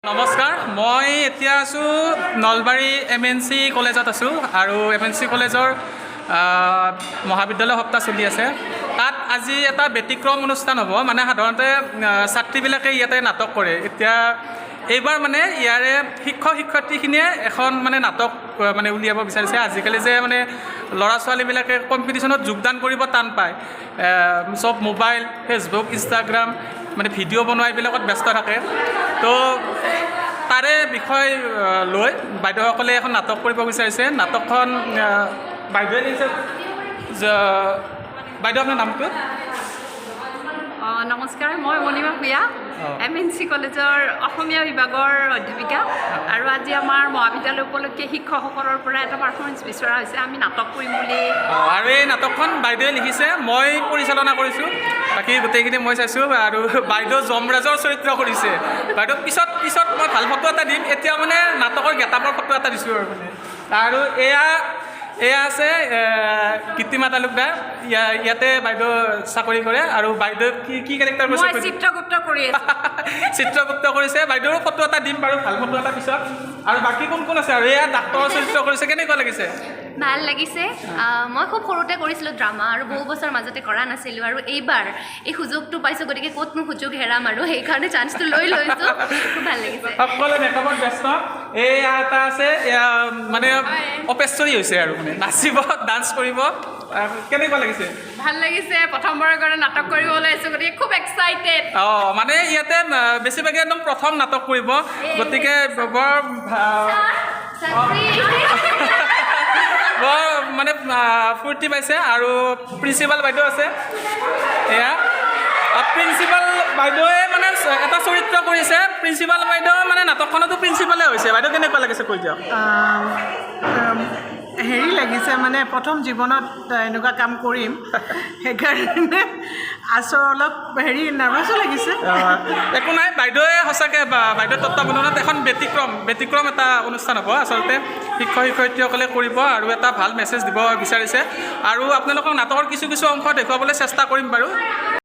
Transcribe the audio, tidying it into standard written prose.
নমস্কাৰ, মই এতিয়া আছোঁ নলবাৰী M.N.C কলেজত আছোঁ আৰু M.N.C কলেজৰ মহাবিদ্যালয় সপ্তাহ চলি আছে। তাত আজি এটা ব্যতিক্ৰম অনুষ্ঠান হ'ব। মানে সাধাৰণতে ছাত্ৰীবিলাকে ইয়াতে নাটক কৰে। এতিয়া এইবাৰ মানে ইয়াৰে শিক্ষক-শিক্ষয়িত্ৰীখিনিয়ে এখন মানে নাটক মানে উলিয়াব বিচাৰিছে। আজিকালি যে মানে ল'ৰা ছোৱালীবিলাকে কম্পিটিশ্যনত যোগদান কৰিব টান পায়। চব মোবাইল, ফেচবুক, ইনষ্টাগ্ৰাম মানে ভিডিঅ' বনোৱা এইবিলাকত ব্যস্ত থাকে। তো তাৰে বিষয় লৈ বাইদেউসকলে এখন নাটক কৰিব বিচাৰিছে। নাটকখন বাইদেৱে লিখিছে। বাইদেউ আপোনাৰ নামটো? নমস্কাৰ, মই মণিমা ভূঞা, M.N.C কলেজৰ অসমীয়া বিভাগৰ অধ্যাপিকা। আৰু আজি আমাৰ মহাবিদ্যালয় উপলক্ষে শিক্ষকসকলৰ পৰা এটা পাৰফৰ্মেঞ্চ বিচৰা হৈছে। আমি নাটক কৰিম বুলি। আৰু এই নাটকখন বাইদেৱে লিখিছে, মই পৰিচালনা কৰিছোঁ। বাকী গোটেইখিনি মই চাইছোঁ। আৰু বাইদেউ যমৰাজৰ চৰিত্ৰ কৰিছে। বাইদেউ পিছত মই ভাল ফটো এটা দিম। এতিয়া মানে নাটকৰ গেটাপৰ ফটো এটা দিছোঁ আৰু মানে। আৰু এয়া আছে কীৰ্তিমা তালুকদাৰ। ইয়াতে বাইদেউ চাকৰি কৰে। আৰু বাইদেউ কি কেৰেক্টাৰ কৰিছে? চিত্ৰগুপ্ত কৰি চিত্ৰগুপ্ত কৰিছে। বাইদেউৰ ফটো এটা দিম বাৰু, ভাল ফটো এটা পিছত। আৰু বাকী কোন আছে? আৰু এয়া ডাক্তৰৰ চৰিত্ৰ কৰিছে। কেনেকুৱা লাগিছে? ভাল লাগিছে। মই খুব সৰুতে কৰিছিলোঁ ড্ৰামা আৰু বহু বছৰ মাজতে কৰা নাছিলোঁ। আৰু এইবাৰ এই সুযোগটো পাইছোঁ, গতিকে ক'তনো সুযোগ হেৰাম আৰু সেইকাৰণে চান্সটো লৈছোঁ। খুব ভাল লাগিছে। সকলোৱে মেকআপত ব্যস্ত। এয়া এটা আছে, মানে অপেশ্বৰী হৈছে আৰু মানে নাচিব, ডান্স কৰিব। কেনেকুৱা লাগিছে? ভাল লাগিছে। প্ৰথমবাৰৰ কাৰণে নাটক কৰিব ওলাইছোঁ, গতিকে খুব এক্সাইটেড। মানে ইয়াতে বেছিভাগে একদম প্ৰথম নাটক কৰিব, গতিকে বৰ মানে ফূৰ্তি পাইছে। আৰু প্ৰিন্সিপাল বাইদেউ আছে। এয়া প্ৰিন্সিপাল বাইদেৱে মানে এটা চৰিত্ৰ কৰিছে। প্ৰিন্সিপাল বাইদেউ মানে নাটকখনতো প্ৰিন্সিপালে হৈছে। বাইদেউ কেনেকুৱা লাগিছে কৈ দিয়ক। হেৰি লাগিছে, মানে প্ৰথম জীৱনত এনেকুৱা কাম কৰিম, সেইকাৰণে অলপ নাৰ্ভাছো লাগিছে। একো নাই, বাইদেৱে সঁচাকৈ বাইদেউৰ তত্ত্বাৱধানত এখন ব্যতিক্ৰম এটা অনুষ্ঠান হ'ব। আচলতে শিক্ষক-শিক্ষয়িত্ৰীসকলে কৰিব আৰু এটা ভাল মেছেজ দিব বিচাৰিছে। আৰু আপোনালোকক নাটকৰ কিছু অংশ দেখুৱাবলৈ চেষ্টা কৰিম বাৰু।